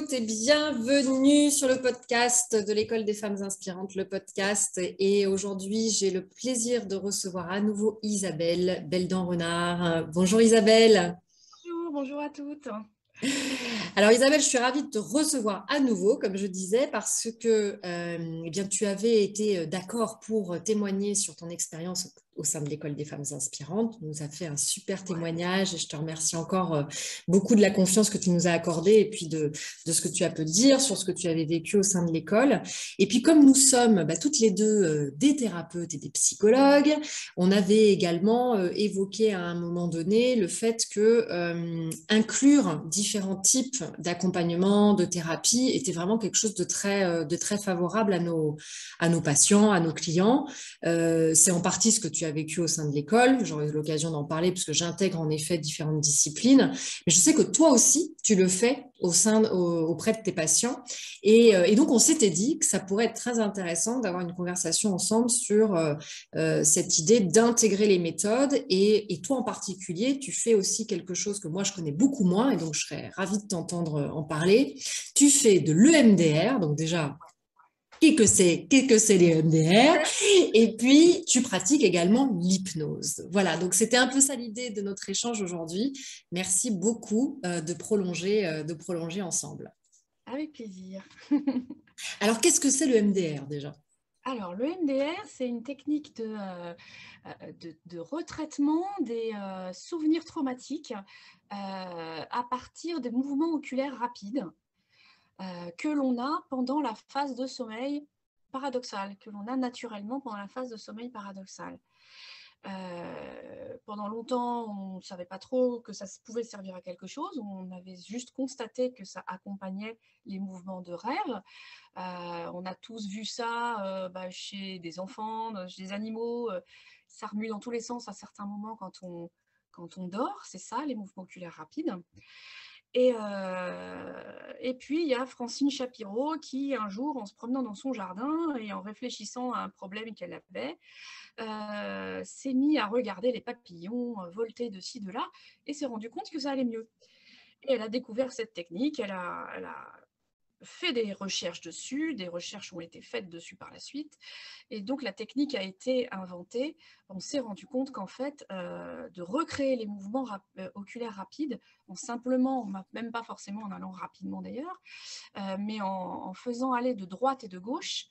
toutes et bienvenue sur le podcast de l'École des femmes inspirantes, le podcast. Et aujourd'hui, j'ai le plaisir de recevoir à nouveau Isabelle Beldan-Renard. Bonjour Isabelle. Bonjour à toutes. Alors Isabelle, je suis ravie de te recevoir à nouveau, comme je disais, parce que eh bien, tu avais été d'accord pour témoigner sur ton expérience au sein de l'École des femmes inspirantes. Tu nous as fait un super témoignage et je te remercie encore beaucoup de la confiance que tu nous as accordée et puis de ce que tu as pu dire sur ce que tu avais vécu au sein de l'école. Et puis comme nous sommes toutes les deux des thérapeutes et des psychologues, on avait également évoqué à un moment donné le fait que inclure différents types d'accompagnement, de thérapie était vraiment quelque chose de très favorable à nos patients, à nos clients. C'est en partie ce que tu as vécu au sein de l'école. J'aurai l'occasion d'en parler parce que j'intègre en effet différentes disciplines. Mais je sais que toi aussi, tu le fais auprès de tes patients. Et donc, on s'était dit que ça pourrait être très intéressant d'avoir une conversation ensemble sur cette idée d'intégrer les méthodes. Et toi en particulier, tu fais aussi quelque chose que moi, je connais beaucoup moins. Et donc, je serais ravie de t'entendre en parler. Tu fais de l'EMDR. Donc déjà, qu'est-ce que c'est les EMDR, et puis tu pratiques également l'hypnose. Voilà, donc c'était un peu ça l'idée de notre échange aujourd'hui. Merci beaucoup de prolonger ensemble. Avec plaisir. Alors, qu'est-ce que c'est le EMDR déjà? Alors, le MDR, c'est une technique de retraitement des souvenirs traumatiques à partir des mouvements oculaires rapides que l'on a pendant la phase de sommeil paradoxal, que l'on a naturellement pendant la phase de sommeil paradoxal. Pendant longtemps, on ne savait pas trop que ça pouvait servir à quelque chose. On avait juste constaté que ça accompagnait les mouvements de rêve. On a tous vu ça chez des enfants, chez des animaux. Ça remue dans tous les sens à certains moments quand on dort. C'est ça, les mouvements oculaires rapides. Et puis, il y a Francine Shapiro qui, un jour, en se promenant dans son jardin et en réfléchissant à un problème qu'elle avait, s'est mis à regarder les papillons volter de ci, de là, et s'est rendu compte que ça allait mieux. Et elle a découvert cette technique, elle a fait des recherches dessus, des recherches ont été faites dessus par la suite, et donc la technique a été inventée. On s'est rendu compte qu'en fait, de recréer les mouvements oculaires rapides, même pas forcément en allant rapidement d'ailleurs, mais en faisant aller de droite et de gauche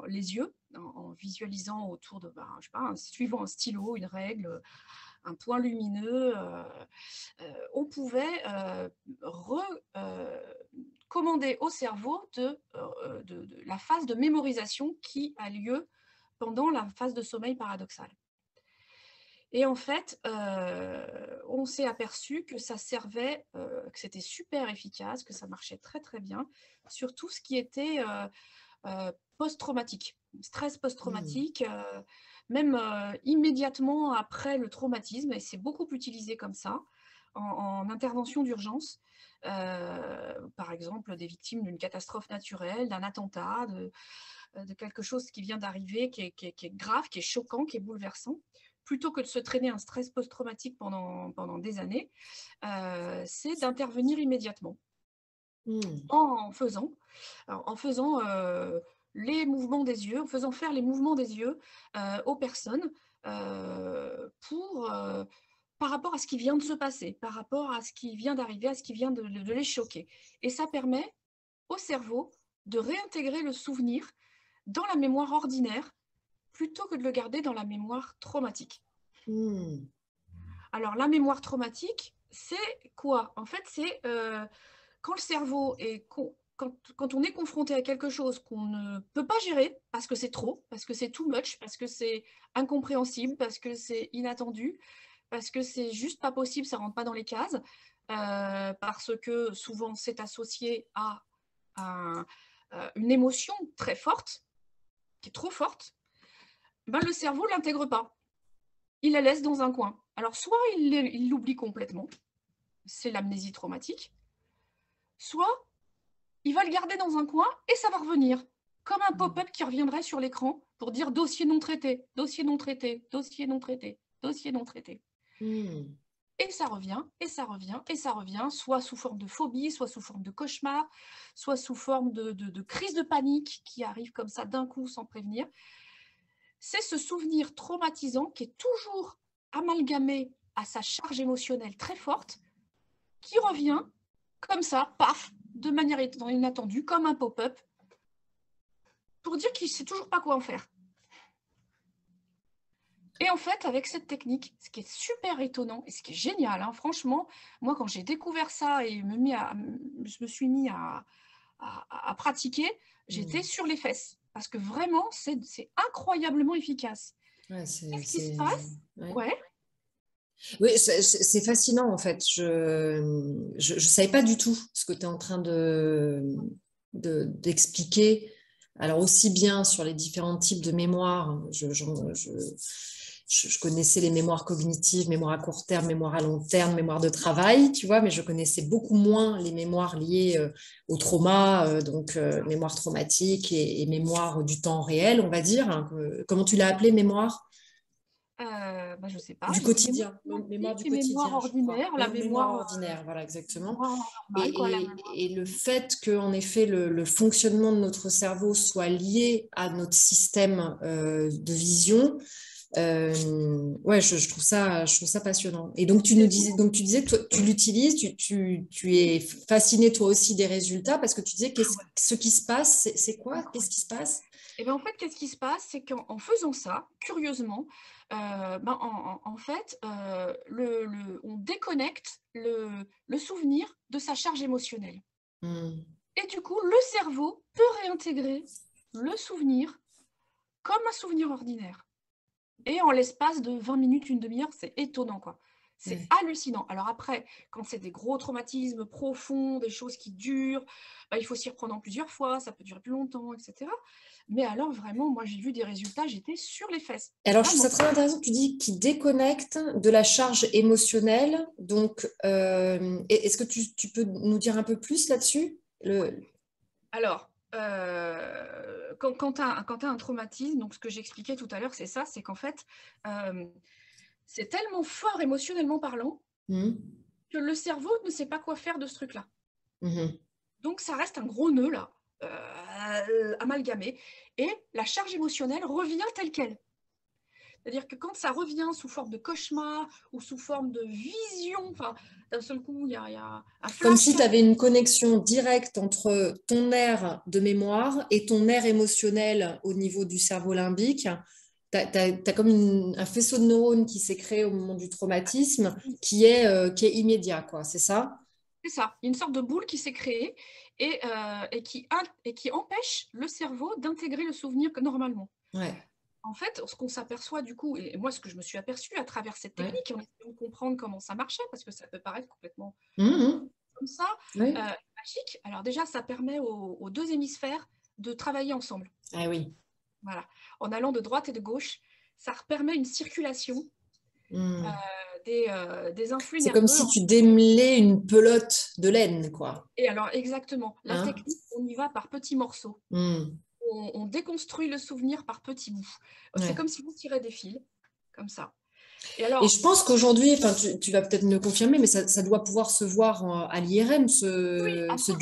les yeux, en visualisant autour de, je sais pas, suivant un stylo, une règle, un point lumineux, on pouvait commander au cerveau de la phase de mémorisation qui a lieu pendant la phase de sommeil paradoxal. Et en fait, on s'est aperçu que ça servait, que c'était super efficace, que ça marchait très très bien sur tout ce qui était post-traumatique, stress post-traumatique, même immédiatement après le traumatisme, et c'est beaucoup utilisé comme ça, en intervention d'urgence, par exemple des victimes d'une catastrophe naturelle, d'un attentat, de quelque chose qui vient d'arriver, qui est grave, qui est choquant, qui est bouleversant. Plutôt que de se traîner un stress post-traumatique pendant des années, c'est d'intervenir immédiatement en faisant les mouvements des yeux, en faisant faire les mouvements des yeux aux personnes par rapport à ce qui vient de se passer, par rapport à ce qui vient d'arriver, à ce qui vient de les choquer. Et ça permet au cerveau de réintégrer le souvenir dans la mémoire ordinaire plutôt que de le garder dans la mémoire traumatique. Alors, la mémoire traumatique, c'est quoi? En fait, c'est quand le cerveau est... Quand on est confronté à quelque chose qu'on ne peut pas gérer, parce que c'est trop, parce que c'est too much, parce que c'est incompréhensible, parce que c'est inattendu, parce que c'est juste pas possible, ça rentre pas dans les cases, parce que souvent c'est associé à une émotion très forte, qui est trop forte, le cerveau ne l'intègre pas. Il la laisse dans un coin. Alors, soit il l'oublie complètement, c'est l'amnésie traumatique, soit il va le garder dans un coin et ça va revenir, comme un pop-up qui reviendrait sur l'écran pour dire dossier non traité, dossier non traité, dossier non traité, dossier non traité. et ça revient, et ça revient, et ça revient, soit sous forme de phobie, soit sous forme de cauchemar, soit sous forme de crise de panique qui arrive comme ça d'un coup sans prévenir. C'est ce souvenir traumatisant qui est toujours amalgamé à sa charge émotionnelle très forte, qui revient comme ça, paf, de manière inattendue, comme un pop-up, pour dire qu'il ne sait toujours pas quoi en faire. Et en fait, avec cette technique, ce qui est super étonnant et ce qui est génial, hein, franchement, moi, quand j'ai découvert ça et je me suis mis à pratiquer, j'étais sur les fesses. Parce que vraiment, c'est incroyablement efficace. Ouais, Qu'est-ce qui se passe? Ouais. Oui, c'est fascinant en fait. Je savais pas du tout ce que tu es en train d'expliquer. Alors aussi bien sur les différents types de mémoire, je connaissais les mémoires cognitives, mémoire à court terme, mémoire à long terme, mémoire de travail, tu vois, mais je connaissais beaucoup moins les mémoires liées au trauma, donc mémoire traumatique et mémoire du temps réel, on va dire. Hein. Comment tu l'as appelé, mémoire? Bah, je ne sais pas. Du Il y a mémoire quotidien, mémoire du et mémoire quotidien, je crois. ordinaire, la Mémoire mémoire, ordinaire, voilà, exactement. normale, quoi, la Et le fait que, en effet, le fonctionnement de notre cerveau soit lié à notre système de vision, ouais, je trouve ça passionnant. Et donc, tu disais que toi, tu l'utilises, tu es fasciné toi aussi des résultats parce que tu disais ce qui se passe, c'est quoi? Qu'est-ce qui se passe? Et bien en fait, qu'est-ce qui se passe? C'est qu'en faisant ça, curieusement, en fait, on déconnecte le souvenir de sa charge émotionnelle. Et du coup, le cerveau peut réintégrer le souvenir comme un souvenir ordinaire. Et en l'espace de 20 minutes, une demi-heure, c'est étonnant, quoi. C'est hallucinant. Alors après, quand c'est des gros traumatismes profonds, des choses qui durent, bah, il faut s'y reprendre en plusieurs fois, ça peut durer plus longtemps, etc. Mais alors vraiment, moi j'ai vu des résultats, j'étais sur les fesses. Alors, je trouve Vraiment. ça très intéressant que tu dis qu'il déconnecte de la charge émotionnelle. Donc, est-ce que tu peux nous dire un peu plus là-dessus? Alors, quand tu as un traumatisme, donc ce que j'expliquais tout à l'heure, c'est ça, c'est qu'en fait, c'est tellement fort émotionnellement parlant que le cerveau ne sait pas quoi faire de ce truc-là. Donc, ça reste un gros nœud, là, amalgamé, et la charge émotionnelle revient telle qu'elle. C'est-à-dire que quand ça revient sous forme de cauchemar ou sous forme de vision, enfin, d'un seul coup, il y a un flash. Comme si tu avais une connexion directe entre ton aire de mémoire et ton aire émotionnel au niveau du cerveau limbique. Tu as, comme un faisceau de neurones qui s'est créé au moment du traumatisme qui est immédiat, quoi. C'est ça? C'est ça. Il y a une sorte de boule qui s'est créée et qui empêche le cerveau d'intégrer le souvenir normalement. Ouais. En fait, ce qu'on s'aperçoit du coup, et moi ce que je me suis aperçue à travers cette technique, en essayant de comprendre comment ça marchait, parce que ça peut paraître complètement comme ça, magique. Alors déjà, ça permet aux deux hémisphères de travailler ensemble. Ah oui. Voilà. En allant de droite et de gauche, ça permet une circulation des influx nerveux. C'est comme si tu démêlais une pelote de laine, quoi. Et alors, exactement. La technique, on y va par petits morceaux. On déconstruit le souvenir par petits bouts. C'est comme si vous tirez des fils, comme ça. Et je pense qu'aujourd'hui, enfin, tu vas peut-être me confirmer, mais ça doit pouvoir se voir à l'IRM, ce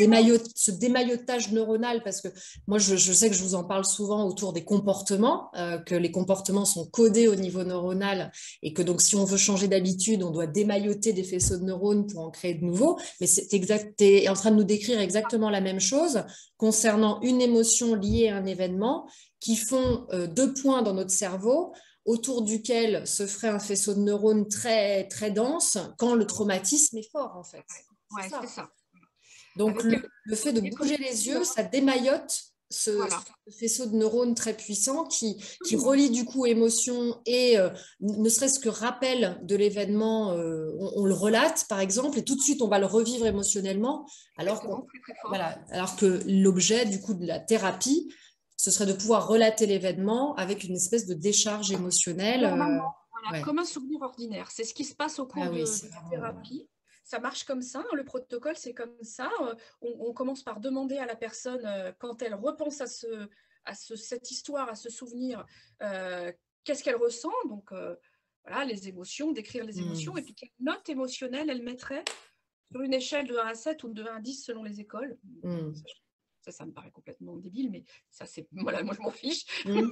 démaillotage neuronal, parce que moi, je sais que je vous en parle souvent autour des comportements, que les comportements sont codés au niveau neuronal, et que donc, si on veut changer d'habitude, on doit démailloter des faisceaux de neurones pour en créer de nouveaux. Mais tu es en train de nous décrire exactement la même chose concernant une émotion liée à un événement qui font deux points dans notre cerveau autour duquel se ferait un faisceau de neurones très, très dense quand le traumatisme est fort, en fait. Ouais, c'est ça. Donc, le fait de bouger les yeux, ça démaillote ce faisceau de neurones très puissant qui relie du coup émotion et ne serait-ce que rappel de l'événement, on le relate par exemple, et tout de suite on va le revivre émotionnellement, alors que l'objet du coup de la thérapie, ce serait de pouvoir relater l'événement avec une espèce de décharge émotionnelle. Normalement, comme un souvenir ordinaire. C'est ce qui se passe au cours de la thérapie. Ça marche comme ça, le protocole, c'est comme ça. On commence par demander à la personne, quand elle repense à cette histoire, à ce souvenir, qu'est-ce qu'elle ressent. Donc, voilà, les émotions, décrire les émotions, Mm. et puis quelle note émotionnelle elle mettrait sur une échelle de 1 à 7 ou de 1 à 10 selon les écoles. Mm. Ça me paraît complètement débile, mais ça, c'est voilà, moi je m'en fiche. Mm.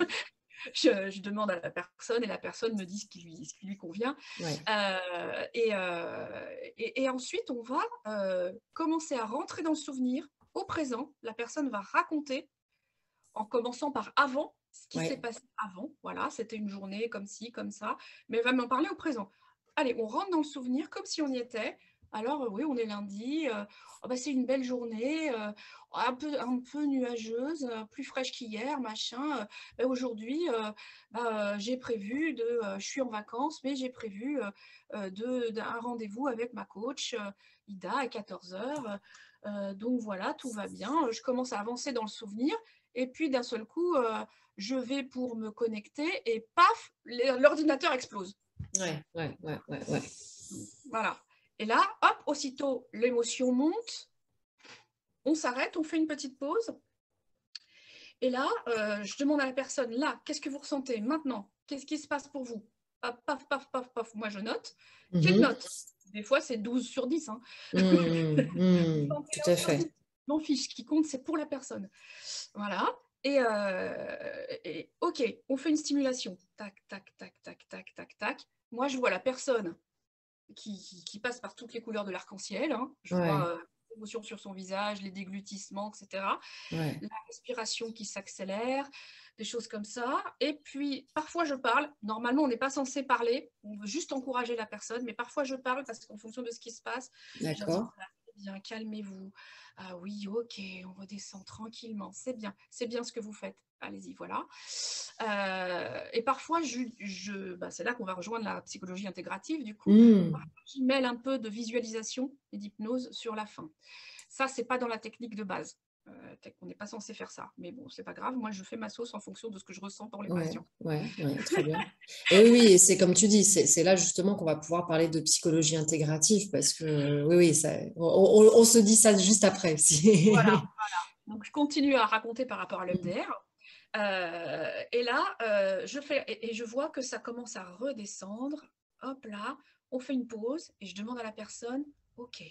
Je demande à la personne et la personne me dit ce qui lui convient. Ouais. Et ensuite, on va commencer à rentrer dans le souvenir au présent. La personne va raconter en commençant par avant, ce qui s'est Ouais. passé avant. Voilà, c'était une journée comme ci, comme ça, mais elle va m'en parler au présent. Allez, on rentre dans le souvenir comme si on y était. Alors, oui, on est lundi, oh, bah, c'est une belle journée, un peu nuageuse, plus fraîche qu'hier, machin. Bah, aujourd'hui, j'ai prévu je suis en vacances, mais j'ai prévu un rendez-vous avec ma coach, Ida, à 14 heures. Donc voilà, tout va bien. Je commence à avancer dans le souvenir. Et puis d'un seul coup, je vais pour me connecter et paf, l'ordinateur explose. Ouais, ouais, ouais, ouais, ouais. Voilà. Et là, hop, aussitôt, l'émotion monte, on s'arrête, on fait une petite pause. Et là, je demande à la personne, là, qu'est-ce que vous ressentez maintenant? Qu'est-ce qui se passe pour vous? Paf, paf, paf, paf, paf. Moi, je note. Quelle Mhm. note? Des fois, c'est 12 sur 10. Hein. Mm. Mm. Tout 31 à sur 10. fait. Je m'en fiche. Ce qui compte, c'est pour la personne. Voilà. Et OK, on fait une stimulation. Tac, tac, tac, tac, tac, tac, tac. Moi, je vois la personne qui passe par toutes les couleurs de l'arc-en-ciel. Hein. Je Ouais, vois l'émotion sur son visage, les déglutissements, etc. ouais. La respiration qui s'accélère, des choses comme ça. Et puis, parfois, je parle. Normalement, on n'est pas censé parler. On veut juste encourager la personne. Mais parfois, je parle parce qu'en fonction de ce qui se passe, je leur dis, D'accord. bien, calmez-vous. Ah oui, ok, on redescend tranquillement. C'est bien ce que vous faites. Allez-y, voilà. Et parfois, c'est là qu'on va rejoindre la psychologie intégrative, du coup. Mm. Parfois, j'y mêle un peu de visualisation et d'hypnose sur la fin. Ça, c'est pas dans la technique de base. On n'est pas censé faire ça. Mais bon, c'est pas grave. Moi, je fais ma sauce en fonction de ce que je ressens pour les Ouais, patients. ouais, ouais, très bien. Et oui, oui, et c'est comme tu dis, c'est là justement qu'on va pouvoir parler de psychologie intégrative parce que oui, oui, on se dit ça juste après. Voilà. Donc, je continue à raconter par rapport à l'EMDR. Et là, je vois que ça commence à redescendre. Hop là, on fait une pause et je demande à la personne, OK,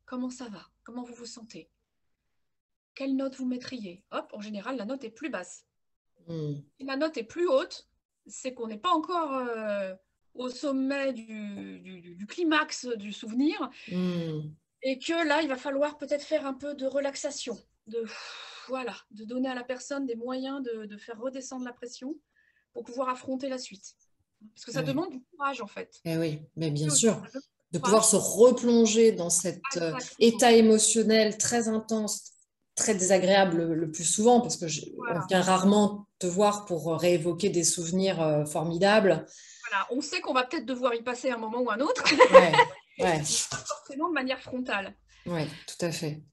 comment ça va? Comment vous vous sentez? Quelle note vous mettriez? Hop, en général, la note est plus basse. Mm. Si la note est plus haute, c'est qu'on n'est pas encore au sommet du climax du souvenir Mm. et que là, il va falloir peut-être faire un peu de relaxation, voilà, de donner à la personne des moyens de faire redescendre la pression pour pouvoir affronter la suite. Parce que ça Ouais. demande du courage, en fait. Eh oui, mais bien Et aussi, sûr, ça demande de du pouvoir courage. se replonger dans cet Exactement. état émotionnel très intense, très désagréable le plus souvent, parce que on Voilà. vient rarement te voir pour réévoquer des souvenirs formidables. Voilà. On sait qu'on va peut-être devoir y passer un moment ou un autre, Ouais, ouais, mais pas forcément de manière frontale. ouais, tout à fait.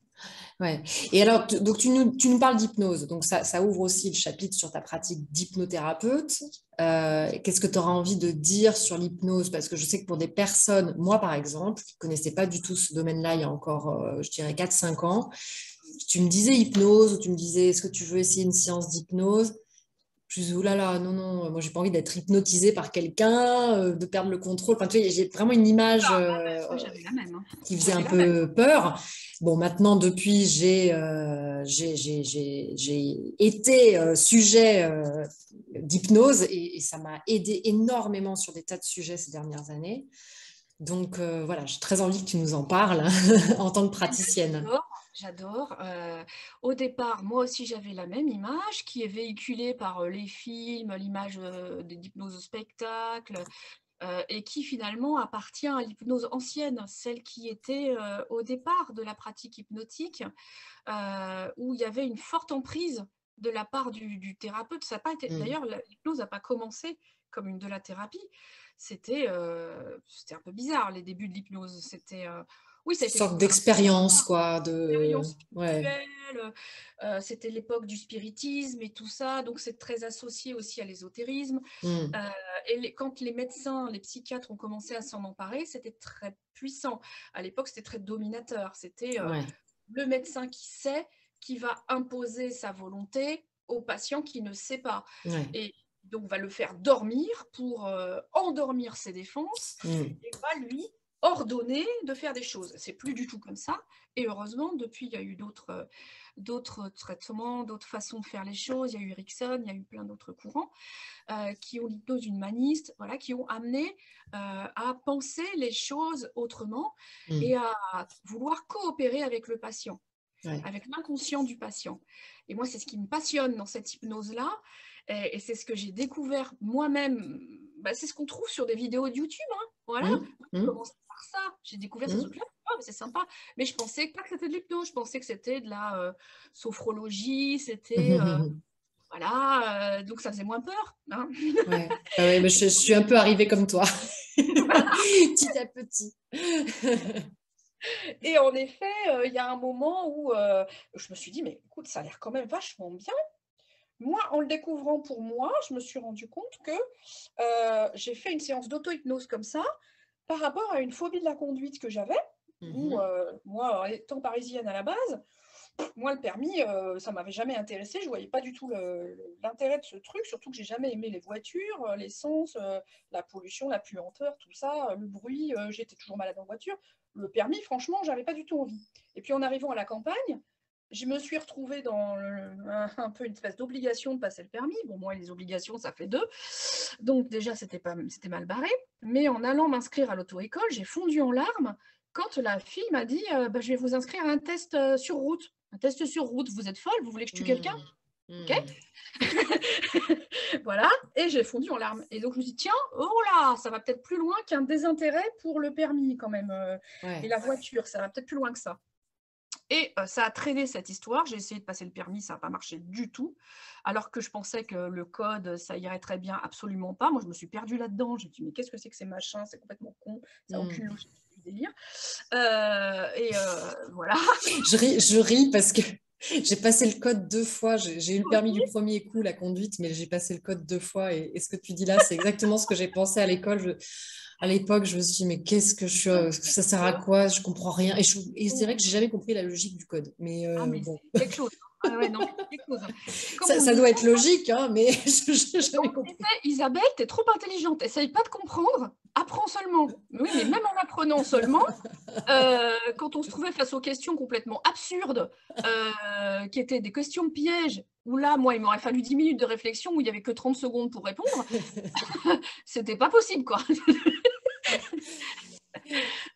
Ouais. Et alors, donc tu nous parles d'hypnose, donc ça ouvre aussi le chapitre sur ta pratique d'hypnothérapeute. Qu'est-ce que tu auras envie de dire sur l'hypnose? Parce que je sais que pour des personnes, moi par exemple, qui ne connaissaient pas du tout ce domaine-là il y a encore, je dirais, 4 5 ans, tu me disais hypnose, ou tu me disais, est-ce que tu veux essayer une séance d'hypnose? Je dis, oulala, non, non, moi j'ai pas envie d'être hypnotisée par quelqu'un, de perdre le contrôle. Enfin, tu vois, j'ai vraiment une image Moi, j'avais la même. Hein. qui faisait un J'avais la même. peu peur. Bon, maintenant, depuis, j'ai été sujet d'hypnose et ça m'a aidé énormément sur des tas de sujets ces dernières années. Donc voilà, j'ai très envie que tu nous en parles en tant que praticienne. J'adore. Au départ, moi aussi, j'avais la même image qui est véhiculée par les films, l'image d'hypnose au spectacle, et qui finalement appartient à l'hypnose ancienne, celle qui était au départ de la pratique hypnotique, où il y avait une forte emprise de la part du thérapeute. Ça a pas été, Mm. d'ailleurs, l'hypnose n'a pas commencé comme de la thérapie. C'était un peu bizarre, les débuts de l'hypnose. Oui, ça a Une été sorte découvert un peu plus d'expérience, tard. quoi, Expérience Ouais. spirituelle, c'était l'époque du spiritisme et tout ça, donc c'est très associé aussi à l'ésotérisme. Mm. Quand les médecins, les psychiatres ont commencé à s'en emparer, c'était très puissant. À l'époque, c'était très dominateur. C'était Ouais. le médecin qui sait, qui va imposer sa volonté au patient qui ne sait pas. Ouais. Et donc va le faire dormir pour endormir ses défenses et va lui ordonner de faire des choses. C'est plus du tout comme ça. Et heureusement, depuis, il y a eu d'autres traitements, d'autres façons de faire les choses. Il y a eu Erickson, il y a eu plein d'autres courants qui ont l'hypnose humaniste, voilà, qui ont amené à penser les choses autrement et à vouloir coopérer avec le patient, avec l'inconscient du patient. Et moi, c'est ce qui me passionne dans cette hypnose-là. Et c'est ce que j'ai découvert moi-même. Bah, c'est ce qu'on trouve sur des vidéos de YouTube. Hein, voilà. J'ai commencé par ça. J'ai découvert ces trucs-là. Oh, c'est sympa. Mais je pensais pas que c'était de l'hypnose. Je pensais que c'était de la sophrologie. C'était... voilà, donc ça faisait moins peur. Hein. Ouais. Ah ouais, mais je suis un peu arrivée comme toi, petit à petit. Et en effet, il y a un moment où je me suis dit, mais écoute, ça a l'air quand même vachement bien. Moi, en le découvrant pour moi, je me suis rendu compte que j'ai fait une séance d'auto-hypnose comme ça par rapport à une phobie de la conduite que j'avais, où moi, étant parisienne à la base, moi, le permis, ça m'avait jamais intéressé. Je voyais pas du tout l'intérêt de ce truc, surtout que j'ai jamais aimé les voitures, l'essence, la pollution, la puanteur, tout ça, le bruit. J'étais toujours malade en voiture. Le permis, franchement, j'avais pas du tout envie. Et puis en arrivant à la campagne, je me suis retrouvée dans un peu une espèce d'obligation de passer le permis. Bon, moi, les obligations, ça fait deux. Donc déjà, c'était mal barré. Mais en allant m'inscrire à l'auto-école, j'ai fondu en larmes quand la fille m'a dit bah, je vais vous inscrire à un test sur route. Un test sur route, vous êtes folle, vous voulez que je tue quelqu'un? Ok. Voilà, et j'ai fondu en larmes. Et donc je me suis dit, tiens, oh là, ça va peut-être plus loin qu'un désintérêt pour le permis quand même. Et la voiture, ça va peut-être plus loin que ça. Et ça a traîné cette histoire. J'ai essayé de passer le permis, ça n'a pas marché du tout. Alors que je pensais que le code, ça irait très bien, absolument pas. Moi, je me suis perdue là-dedans. J'ai dit, mais qu'est-ce que c'est que ces machins? C'est complètement con. Ça n'a aucune logique du délire. Voilà. Je ris parce que j'ai passé le code 2 fois. J'ai eu le permis du premier coup, la conduite, mais j'ai passé le code 2 fois. Et ce que tu dis là, c'est exactement ce que j'ai pensé à l'école. À l'époque, je me suis dit, mais qu'est-ce que ça sert à quoi? Je comprends rien. Et c'est vrai que j'ai jamais compris la logique du code. Mais, mais bon. c'est quelque chose. Ah ouais, non, c'est quelque chose. Ça doit être logique, hein, mais je n'ai jamais compris. Isabelle, tu es trop intelligente. Essaye pas de comprendre. Apprends seulement. Oui, mais même en apprenant seulement, quand on se trouvait face aux questions complètement absurdes, qui étaient des questions pièges, où là, moi, il m'aurait fallu 10 minutes de réflexion, où il n'y avait que 30 secondes pour répondre, c'était pas possible, quoi.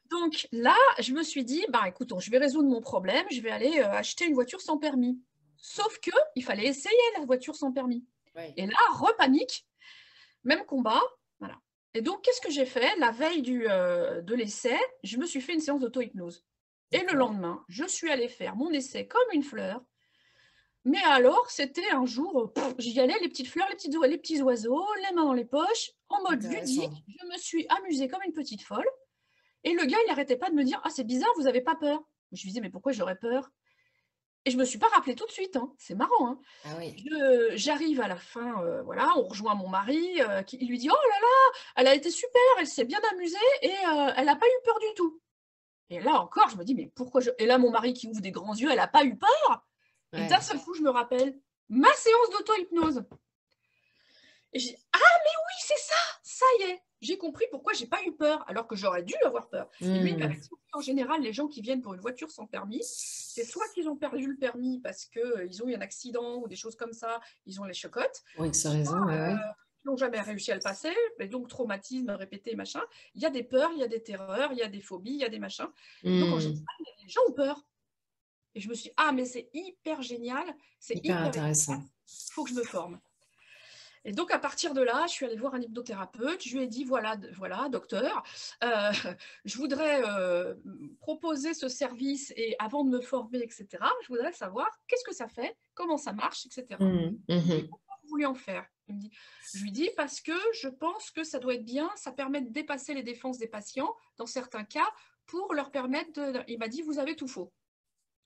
Donc là, je me suis dit, bah écoute, je vais résoudre mon problème, je vais aller acheter une voiture sans permis. Sauf que il fallait essayer la voiture sans permis. Ouais. Et là, repanique, même combat, voilà. Et donc, qu'est-ce que j'ai fait? La veille de l'essai, je me suis fait une séance d'auto-hypnose. Et le lendemain, je suis allée faire mon essai comme une fleur. Mais alors, c'était un jour, j'y allais, les petites fleurs, les petits oiseaux, les mains dans les poches, en mode ludique. Je me suis amusée comme une petite folle. Et le gars, il n'arrêtait pas de me dire « Ah, c'est bizarre, vous n'avez pas peur ?» Je lui disais « Mais pourquoi j'aurais peur ?» Et je ne me suis pas rappelé tout de suite, hein. C'est marrant. Hein. Ah oui. J'arrive à la fin, voilà, on rejoint mon mari, il lui dit « Oh là là, elle a été super, elle s'est bien amusée et elle n'a pas eu peur du tout. » Et là encore, je me dis « Mais pourquoi je... » Et là, mon mari qui ouvre des grands yeux, elle n'a pas eu peur. Et d'un seul coup, je me rappelle ma séance d'auto-hypnose. Et je dis « Ah, mais oui, c'est ça, ça y est. » J'ai compris pourquoi j'ai pas eu peur, alors que j'aurais dû avoir peur. Et lui, il m'avait expliqué en général, les gens qui viennent pour une voiture sans permis, c'est soit qu'ils ont perdu le permis parce qu'ils ont eu un accident ou des choses comme ça, ils ont les chocottes. Oui, ça a raison, ouais. Ils n'ont jamais réussi à le passer, et donc traumatisme répété, machin. Il y a des peurs, il y a des terreurs, il y a des phobies, il y a des machins. Et donc en général, les gens ont peur. Et je me suis dit, ah, mais c'est hyper génial, c'est hyper intéressant. Il faut que je me forme. Et donc, à partir de là, je suis allée voir un hypnothérapeute. Je lui ai dit, voilà docteur, je voudrais proposer ce service et avant de me former, etc., je voudrais savoir qu'est-ce que ça fait, comment ça marche, etc. Et pourquoi vous voulez en faire? Je lui dis, parce que je pense que ça doit être bien, ça permet de dépasser les défenses des patients, dans certains cas, pour leur permettre de... Il m'a dit, vous avez tout faux.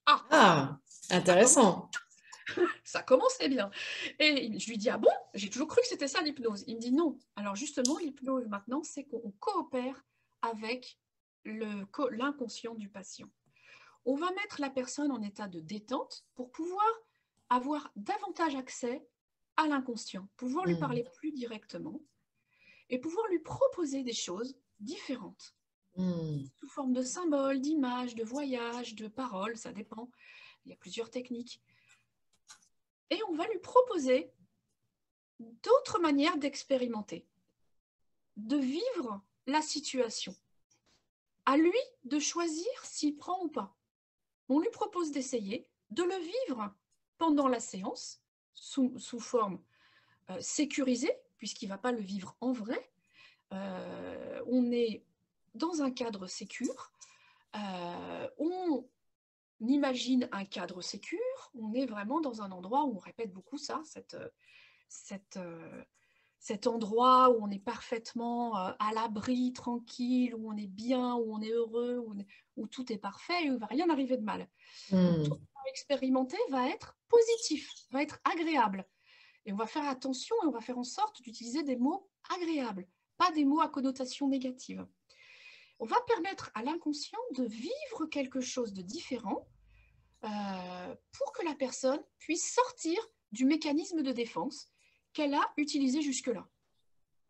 Ah, intéressant. Ça commençait bien. Et je lui dis, ah bon? J'ai toujours cru que c'était ça l'hypnose. Il me dit non. Alors justement, l'hypnose maintenant, c'est qu'on coopère avec l'inconscient du patient. On va mettre la personne en état de détente pour pouvoir avoir davantage accès à l'inconscient, pouvoir lui parler plus directement et pouvoir lui proposer des choses différentes, sous forme de symboles, d'images, de voyages, de paroles, ça dépend. Il y a plusieurs techniques. Et on va lui proposer d'autres manières d'expérimenter, de vivre la situation. À lui de choisir s'il prend ou pas. On lui propose d'essayer, de le vivre pendant la séance, sous forme sécurisée, puisqu'il ne va pas le vivre en vrai. On est dans un cadre sécure. On imagine un cadre sécure. On est vraiment dans un endroit où on répète beaucoup ça, cet endroit où on est parfaitement à l'abri, tranquille, où on est bien, où on est heureux, où tout est parfait et où il ne va rien arriver de mal. Donc, tout ce qu'on va expérimenter va être positif, va être agréable. Et on va faire attention et on va faire en sorte d'utiliser des mots agréables, pas des mots à connotation négative. On va permettre à l'inconscient de vivre quelque chose de différent pour que la personne puisse sortir du mécanisme de défense qu'elle a utilisé jusque-là.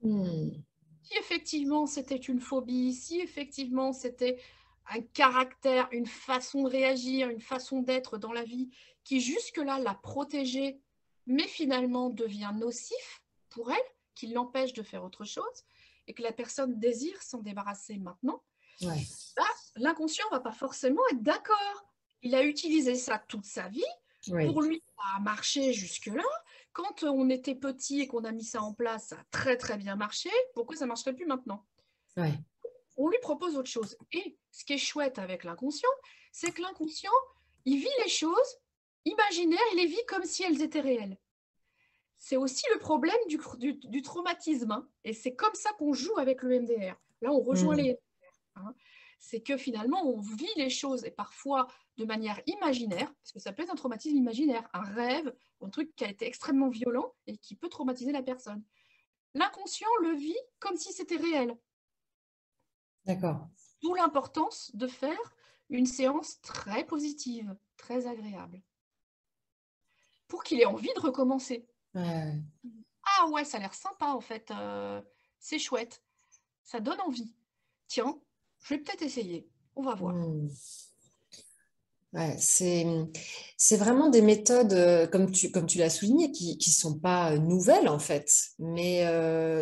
Si effectivement c'était une phobie, si effectivement c'était un caractère, une façon de réagir, une façon d'être dans la vie qui jusque-là l'a protégée, mais finalement devient nocif pour elle, qui l'empêche de faire autre chose, et que la personne désire s'en débarrasser maintenant, bah, l'inconscient ne va pas forcément être d'accord. Il a utilisé ça toute sa vie. Pour lui, ça a marché jusque-là. Quand on était petit et qu'on a mis ça en place, ça a très très bien marché. Pourquoi ça ne marcherait plus maintenant? On lui propose autre chose. Et ce qui est chouette avec l'inconscient, c'est que l'inconscient, il vit les choses imaginaires, il les vit comme si elles étaient réelles. C'est aussi le problème du traumatisme. Hein. Et c'est comme ça qu'on joue avec le MDR. Là, on rejoint les MDR. Hein. C'est que finalement, on vit les choses, et parfois de manière imaginaire, parce que ça peut être un traumatisme imaginaire, un rêve, un truc qui a été extrêmement violent et qui peut traumatiser la personne. L'inconscient le vit comme si c'était réel. D'accord. D'où l'importance de faire une séance très positive, très agréable, pour qu'il ait envie de recommencer. Ah ouais, ça a l'air sympa en fait, c'est chouette, ça donne envie. Tiens, je vais peut-être essayer, on va voir. Ouais, c'est vraiment des méthodes, comme tu l'as souligné, qui ne sont pas nouvelles en fait, mais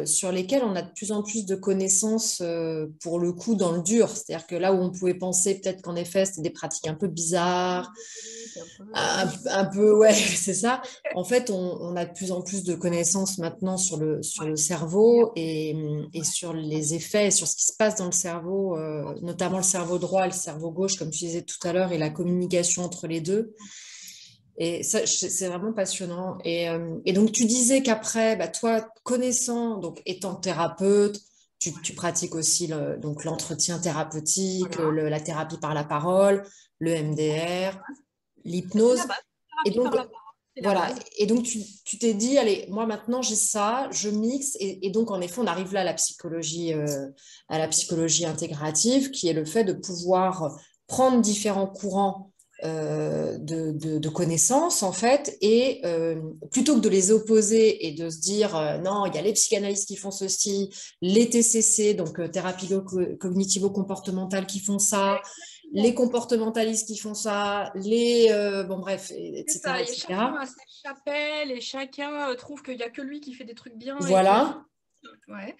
sur lesquelles on a de plus en plus de connaissances pour le coup dans le dur. C'est-à-dire que là où on pouvait penser peut-être qu'en effet c'était des pratiques un peu bizarres, un peu, ouais, c'est ça. En fait, on a de plus en plus de connaissances maintenant sur le cerveau et sur les effets, sur ce qui se passe dans le cerveau, notamment le cerveau droit et le cerveau gauche, comme tu disais tout à l'heure, et la communication entre les deux. Et ça, c'est vraiment passionnant. Et donc, tu disais qu'après, bah, toi, connaissant, donc étant thérapeute, tu pratiques aussi donc l'entretien thérapeutique, la thérapie par la parole, le MDR, C'est la l'hypnose. base, Et thérapie donc, par la parole, c'est la voilà. base. Et donc, tu t'es dit, allez, moi maintenant j'ai ça, je mixe. Et donc, en effet, on arrive là à la psychologie intégrative, qui est le fait de pouvoir prendre différents courants de connaissances, en fait, et plutôt que de les opposer et de se dire, non, il y a les psychanalystes qui font ceci, les TCC, donc thérapie cognitivo-comportementale qui font ça, les comportementalistes qui font ça, bon bref, C'est etc., ça, et etc. chacun a sa chapelle et chacun trouve qu'il n'y a que lui qui fait des trucs bien et que... Voilà. Ouais.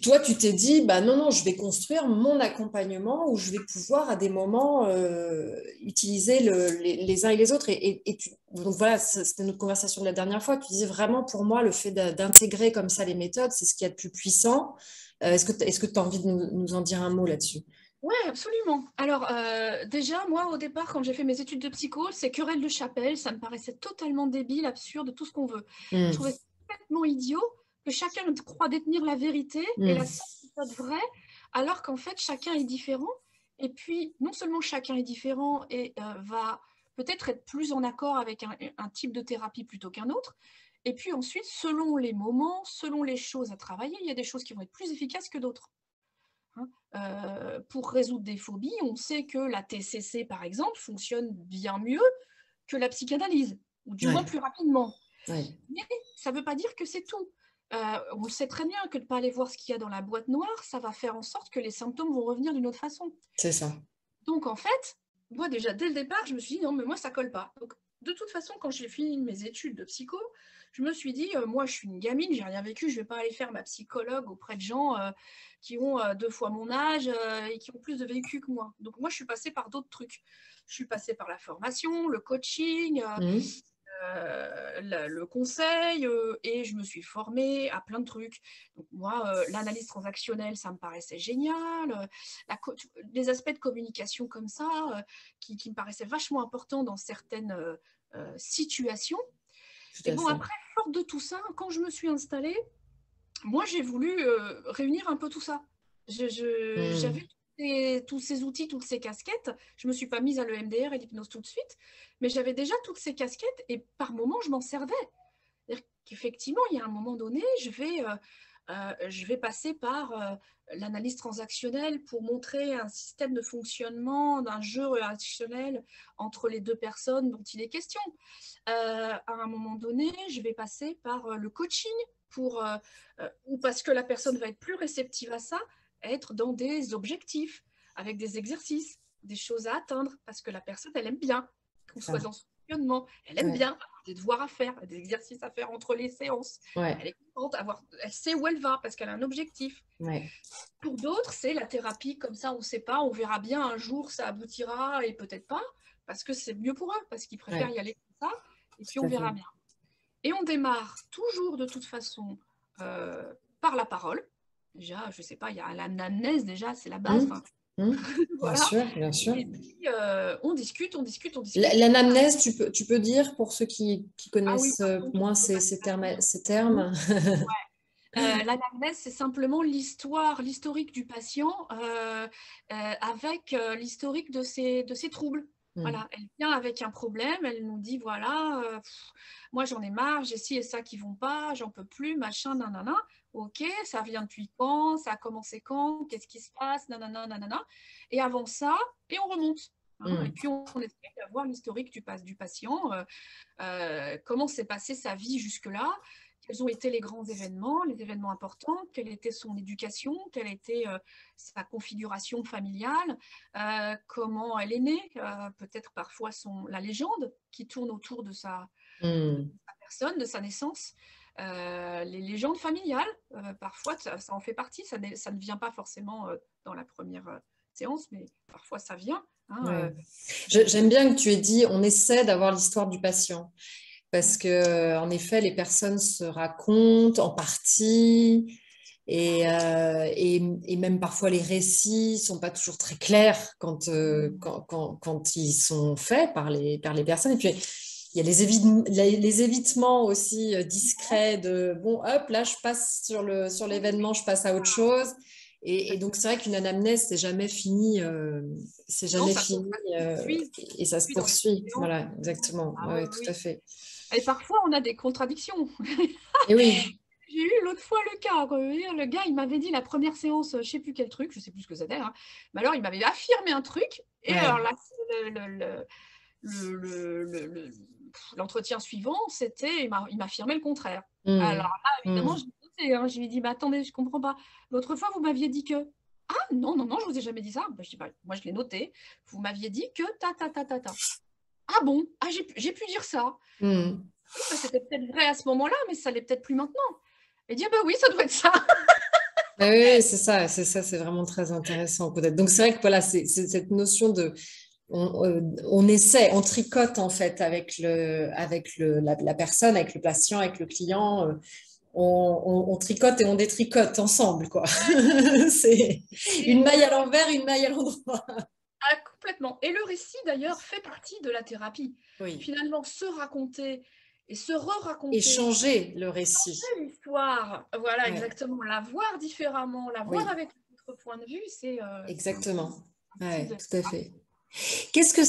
Toi, tu t'es dit, bah non, non, je vais construire mon accompagnement où je vais pouvoir à des moments utiliser les uns et les autres. Donc voilà, c'était notre conversation de la dernière fois. Tu disais vraiment, pour moi, le fait d'intégrer comme ça les méthodes, c'est ce qu'il y a de plus puissant. Est-ce que tu as envie de nous en dire un mot là-dessus? Oui, absolument. Alors, déjà, moi, au départ, quand j'ai fait mes études de psycho, ces querelles de chapelle, ça me paraissait totalement débile, absurde, tout ce qu'on veut. Je trouvais ça complètement idiot que chacun croit détenir la vérité et la seule méthode vraie, alors qu'en fait, chacun est différent. Et puis, non seulement chacun est différent et va peut-être être plus en accord avec un type de thérapie plutôt qu'un autre. Et puis ensuite, selon les moments, selon les choses à travailler, il y a des choses qui vont être plus efficaces que d'autres. Pour résoudre des phobies, on sait que la TCC, par exemple, fonctionne bien mieux que la psychanalyse. ou du moins plus rapidement. Ouais. Mais ça ne veut pas dire que c'est tout. On le sait très bien que de ne pas aller voir ce qu'il y a dans la boîte noire, ça va faire en sorte que les symptômes vont revenir d'une autre façon. C'est ça. Donc, en fait, moi, déjà, dès le départ, je me suis dit, non, mais moi, ça ne colle pas. Donc, de toute façon, quand j'ai fini mes études de psycho, je me suis dit, moi, je suis une gamine, j'ai rien vécu, je ne vais pas aller faire ma psychologue auprès de gens qui ont 2 fois mon âge et qui ont plus de vécu que moi. Donc, moi, je suis passée par d'autres trucs. Je suis passée par la formation, le coaching, le conseil, et je me suis formée à plein de trucs. Donc moi, l'analyse transactionnelle, ça me paraissait génial. Les aspects de communication comme ça, qui me paraissaient vachement importants dans certaines situations. Tout Et à bon, fait. après, fort de tout ça, quand je me suis installée, moi, j'ai voulu réunir un peu tout ça. J'avais tous ces outils, toutes ces casquettes. Je ne me suis pas mise à l'EMDR et l'hypnose tout de suite, mais j'avais déjà toutes ces casquettes et par moments, je m'en servais. C'est-à-dire qu'effectivement, il y a un moment donné, je vais passer par l'analyse transactionnelle pour montrer un système de fonctionnement d'un jeu relationnel entre les 2 personnes dont il est question. À un moment donné, je vais passer par le coaching ou parce que la personne va être plus réceptive à ça, être dans des objectifs, avec des exercices, des choses à atteindre, parce que la personne, elle aime bien qu'on soit dans son fonctionnement. Elle aime bien avoir des devoirs à faire, des exercices à faire entre les séances. Elle est contente, elle sait où elle va parce qu'elle a un objectif. Pour d'autres, c'est la thérapie comme ça, on ne sait pas, on verra bien un jour, ça aboutira et peut-être pas, parce que c'est mieux pour eux, parce qu'ils préfèrent y aller comme ça, et puis on verra bien. Et on démarre toujours de toute façon par la parole. Déjà, je ne sais pas, il y a l'anamnèse déjà, c'est la base. Bien sûr, bien sûr. Et puis, on discute. L'anamnèse, tu peux dire pour ceux qui connaissent moins ces termes. L'anamnèse, c'est simplement l'historique du patient avec l'historique de ses troubles. Voilà, elle vient avec un problème, elle nous dit voilà, moi j'en ai marre, j'ai ci et ça qui vont pas, j'en peux plus, machin, nanana. Ok, ça vient depuis quand? Ça a commencé quand? Qu'est-ce qui se passe? Nanana, nanana. Et avant ça, et on remonte. Et puis on essaie d'avoir l'historique du patient, comment s'est passée sa vie jusque-là, quels ont été les grands événements, les événements importants, quelle était son éducation, quelle était sa configuration familiale, comment elle est née, peut-être parfois la légende qui tourne autour de sa personne, de sa naissance. Les légendes familiales, parfois ça en fait partie, ça ne vient pas forcément dans la première séance, mais parfois ça vient. J'aime bien que tu aies dit on essaie d'avoir l'histoire du patient. Parce que, en effet, les personnes se racontent en partie et même parfois les récits ne sont pas toujours très clairs quand ils sont faits par les personnes. Et puis, il y a les évitements aussi discrets de bon, hop, là, je passe sur l'événement, je passe à autre chose. Et donc, c'est vrai qu'une anamnèse, c'est jamais fini. C'est jamais fini et ça se poursuit. Voilà, exactement. Oui, tout à fait. Et parfois, on a des contradictions. Et oui. J'ai eu l'autre fois le cas. Le gars, il m'avait dit la première séance, je ne sais plus quel truc, je ne sais plus ce que c'était. Mais alors, il m'avait affirmé un truc. Et alors là, l'entretien suivant, c'était, il m'affirmait le contraire. Alors là, évidemment, je l'ai noté. Je lui ai dit, attendez, je ne comprends pas. L'autre fois, vous m'aviez dit que... Ah non, non, non, je ne vous ai jamais dit ça. Je dis, moi, je l'ai noté. Vous m'aviez dit que ta. Ah bon? Ah, j'ai pu dire ça. C'était peut-être vrai à ce moment-là, mais ça l'est peut-être plus maintenant. Et dire, oui, ça doit être ça. Oui, c'est ça, c'est vraiment très intéressant peut-être. Donc c'est vrai que voilà, c'est cette notion de, on essaie, on tricote en fait avec la personne, avec le patient, avec le client. On tricote et on détricote ensemble, quoi. C'est une maille à l'envers, une maille à l'endroit. Ah, complètement. Et le récit, d'ailleurs, fait partie de la thérapie. Oui. Finalement, se raconter et se re-raconter. Et changer le récit. Changer l'histoire. Voilà, exactement. La voir différemment, la voir avec notre point de vue, c'est... exactement. Oui, tout à fait. Qu'est-ce que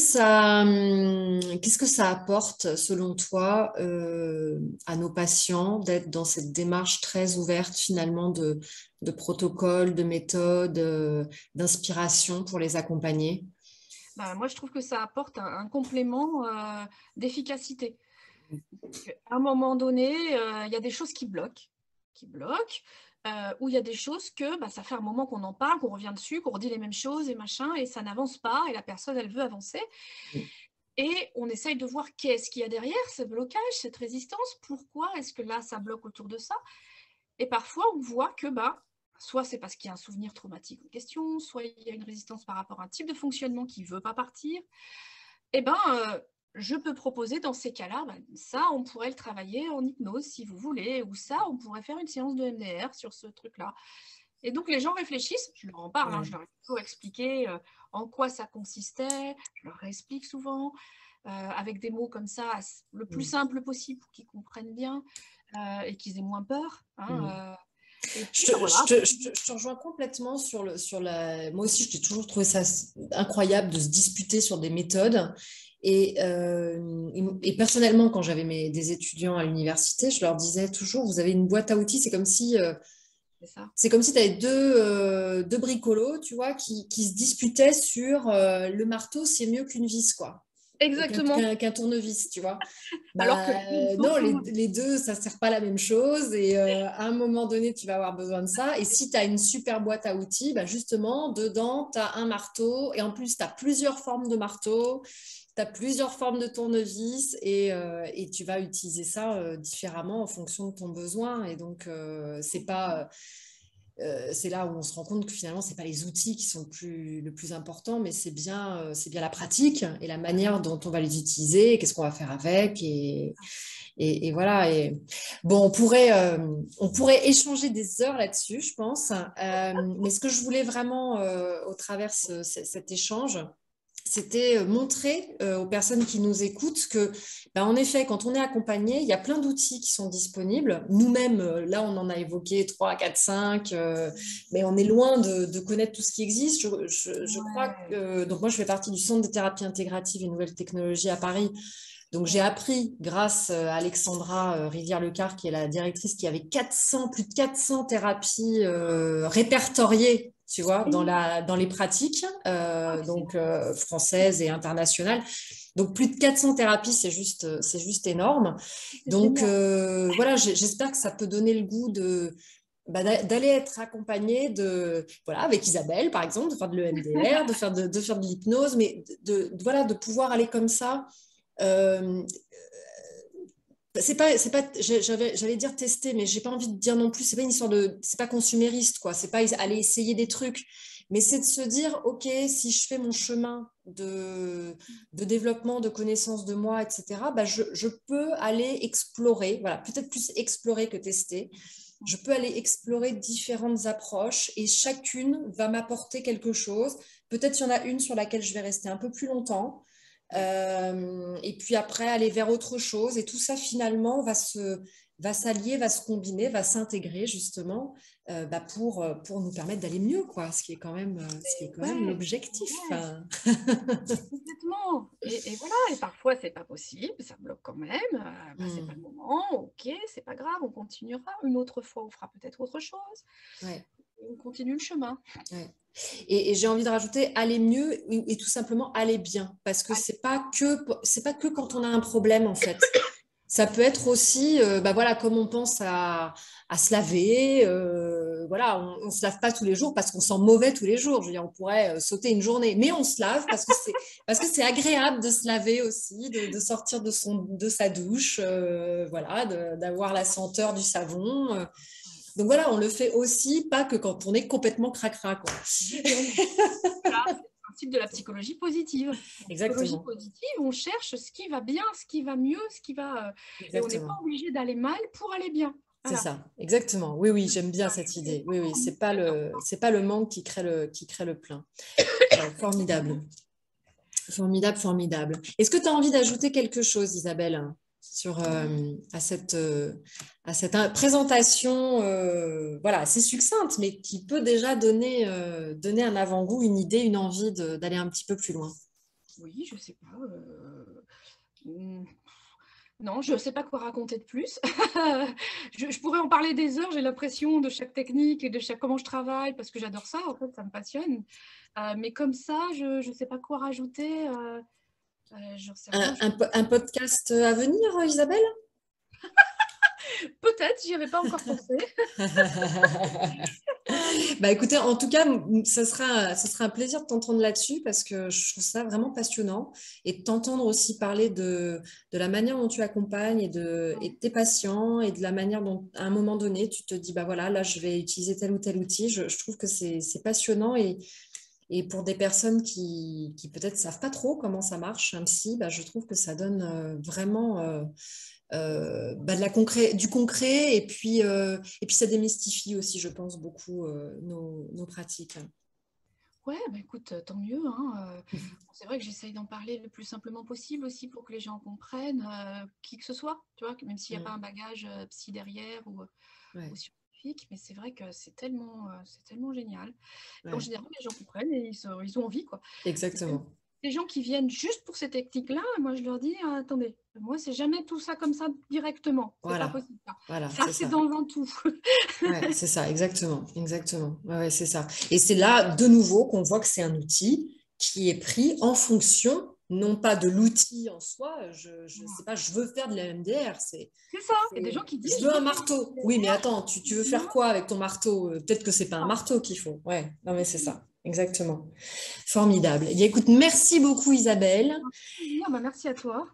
ça apporte, selon toi, à nos patients d'être dans cette démarche très ouverte, finalement, de protocole, de méthode, d'inspiration pour les accompagner? Moi, je trouve que ça apporte un complément d'efficacité. À un moment donné, il y a des choses qui bloquent, ou il y a des choses que ça fait un moment qu'on en parle, qu'on revient dessus, qu'on redit les mêmes choses et machin, et ça n'avance pas, et la personne, elle veut avancer. Et on essaye de voir qu'est-ce qu'il y a derrière, ce blocage, cette résistance, pourquoi est-ce que là, ça bloque autour de ça. Et parfois, on voit que soit c'est parce qu'il y a un souvenir traumatique en question, soit il y a une résistance par rapport à un type de fonctionnement qui ne veut pas partir. Je peux proposer dans ces cas-là, ça, on pourrait le travailler en hypnose si vous voulez, ou ça, on pourrait faire une séance de MDR sur ce truc-là. Et donc, les gens réfléchissent, je leur en parle, je leur ai toujours expliqué en quoi ça consistait, je leur explique souvent, avec des mots comme ça, le plus simple possible pour qu'ils comprennent bien et qu'ils aient moins peur. Je te rejoins complètement sur la... Moi aussi, j'ai toujours trouvé ça incroyable de se disputer sur des méthodes. Et personnellement, quand j'avais des étudiants à l'université, je leur disais toujours, vous avez une boîte à outils, c'est comme si... C'est comme si tu avais deux bricolos, tu vois, qui se disputaient sur le marteau, c'est mieux qu'une vis, quoi. Exactement. Qu'un tournevis, tu vois. Alors que non, les deux, ça ne sert pas à la même chose. Et à un moment donné, tu vas avoir besoin de ça. Et si tu as une super boîte à outils, justement, dedans, tu as un marteau. Et en plus, tu as plusieurs formes de marteau. Tu as plusieurs formes de tournevis. Et tu vas utiliser ça différemment en fonction de ton besoin. Et donc, c'est pas... c'est là où on se rend compte que finalement, ce n'est pas les outils qui sont le plus important, mais c'est bien la pratique et la manière dont on va les utiliser, qu'est-ce qu'on va faire avec. Et voilà. Et, bon, on pourrait échanger des heures là-dessus, je pense. Mais ce que je voulais vraiment, au travers de cet échange, c'était montrer aux personnes qui nous écoutent que, en effet, quand on est accompagné, il y a plein d'outils qui sont disponibles. Nous-mêmes, là, on en a évoqué 3, 4, 5, mais on est loin de connaître tout ce qui existe. Je crois que... Donc, moi, je fais partie du Centre de thérapie intégrative et nouvelles technologies à Paris. Donc, j'ai appris, grâce à Alexandra Rivière-Lecard, qui est la directrice, qui avait plus de 400 thérapies répertoriées, tu vois, dans les pratiques, françaises et internationales. Donc, plus de 400 thérapies, c'est juste énorme. Donc, voilà, j'espère que ça peut donner le goût d'aller être accompagné avec Isabelle, par exemple, de faire de l'EMDR, de faire de l'hypnose, mais de pouvoir aller comme ça. J'allais dire tester, mais j'ai pas envie de dire non plus, c'est pas une histoire c'est pas consumériste, quoi, c'est pas aller essayer des trucs, mais c'est de se dire, ok, si je fais mon chemin de développement, de connaissance de moi, etc., je peux aller explorer, voilà, peut-être plus explorer que tester. Je peux aller explorer différentes approches et chacune va m'apporter quelque chose. Peut-être qu'il y en a une sur laquelle je vais rester un peu plus longtemps. Et puis après aller vers autre chose, et tout ça finalement va s'allier, va se combiner, va s'intégrer justement pour nous permettre d'aller mieux, quoi, ce qui est quand même l'objectif. Complètement. Et voilà, et parfois c'est pas possible, ça bloque quand même, c'est pas le moment, ok, c'est pas grave, on continuera, une autre fois on fera peut-être autre chose. On continue le chemin. Et j'ai envie de rajouter aller mieux et tout simplement aller bien, parce que c'est pas que quand on a un problème, en fait. Ça peut être aussi, comme on pense à se laver, on se lave pas tous les jours parce qu'on sent mauvais tous les jours. Je veux dire, on pourrait sauter une journée, mais on se lave parce que c'est agréable de se laver aussi, de sortir de sa douche, d'avoir la senteur du savon. Donc voilà, on le fait aussi, pas que quand on est complètement cracra, quoi. C'est le principe de la psychologie positive. Exactement. Psychologie positive, on cherche ce qui va bien, ce qui va mieux, ce qui va... Et on n'est pas obligé d'aller mal pour aller bien. Voilà. C'est ça, exactement. Oui, j'aime bien cette idée. Oui, c'est pas le manque qui crée le plein. Formidable. Formidable. Est-ce que tu as envie d'ajouter quelque chose, Isabelle, à cette présentation assez succincte, mais qui peut déjà donner un avant-goût, une idée, une envie d'aller un petit peu plus loin? Oui, je ne sais pas. Non, je ne sais pas quoi raconter de plus. Je pourrais en parler des heures, j'ai l'impression, de chaque technique et de comment je travaille, parce que j'adore ça, en fait, ça me passionne. Mais comme ça, je ne sais pas quoi rajouter. J'en sais rien. Un podcast à venir, Isabelle? Peut-être, j'y avais pas encore pensé. Bah écoutez, en tout cas, ça sera un plaisir de t'entendre là-dessus parce que je trouve ça vraiment passionnant et de t'entendre aussi parler de la manière dont tu accompagnes et de tes patients et de la manière dont, à un moment donné, tu te dis, bah voilà, là, je vais utiliser tel ou tel outil. Je trouve que c'est passionnant et pour des personnes qui peut-être savent pas trop comment ça marche, un psy, bah, je trouve que ça donne vraiment bah, du concret et puis ça démystifie aussi, je pense, beaucoup nos pratiques. Ouais, bah écoute, tant mieux, hein. C'est vrai que j'essaye d'en parler le plus simplement possible aussi pour que les gens comprennent, qui que ce soit, tu vois, même s'il n'y a pas un bagage psy derrière ou Ouais, scientifique, mais c'est vrai que c'est tellement génial. Et en ouais, général, les gens comprennent et ils ont envie, quoi. exactement. Les gens qui viennent juste pour ces techniques-là, moi je leur dis, attendez, moi c'est jamais tout ça comme ça directement, c'est pas Voilà, possible. Ça, voilà, ça c'est c'est ça. dans un tout. Ouais, c'est ça, exactement, exactement. Ouais, ouais, c'est ça. Et c'est là, de nouveau, qu'on voit que c'est un outil qui est pris en fonction, non pas de l'outil en soi. Je sais pas, je veux faire de la MDR. C'est ça. Il y a des gens qui disent, Je je veux un veux faire marteau. du Oui, mais MDR. attends, tu veux faire Non, quoi avec ton marteau? Peut-être que c'est pas un non. marteau qu'il faut. Ouais, non, mais c'est ça, exactement. Formidable. Eh bien, écoute, merci beaucoup, Isabelle. Bah, merci à toi.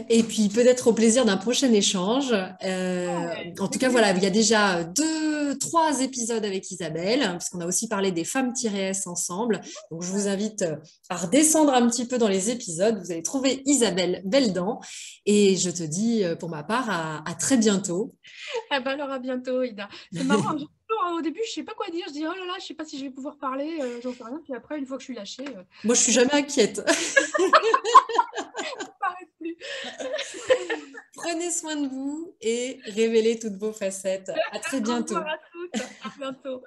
Et puis peut-être au plaisir d'un prochain échange. Ouais, En tout avec cas, voilà, plaisir. il y a déjà 3 épisodes avec Isabelle, puisqu'on a aussi parlé des femmes-s ensemble. Donc, je vous invite à redescendre un petit peu dans les épisodes. Vous allez trouver Isabelle Beldan. Et je te dis, pour ma part, à très bientôt. Ah bah alors à bientôt, Ida. C'est marrant, hein, au début, je sais pas quoi dire. Je dis, oh là là, je sais pas si je vais pouvoir parler, j'en sais rien. Puis après, une fois que je suis lâchée, Moi, je suis ça jamais inquiète. paraît plus. Prenez soin de vous et révélez toutes vos facettes. À très Au revoir bientôt. à toutes. À bientôt.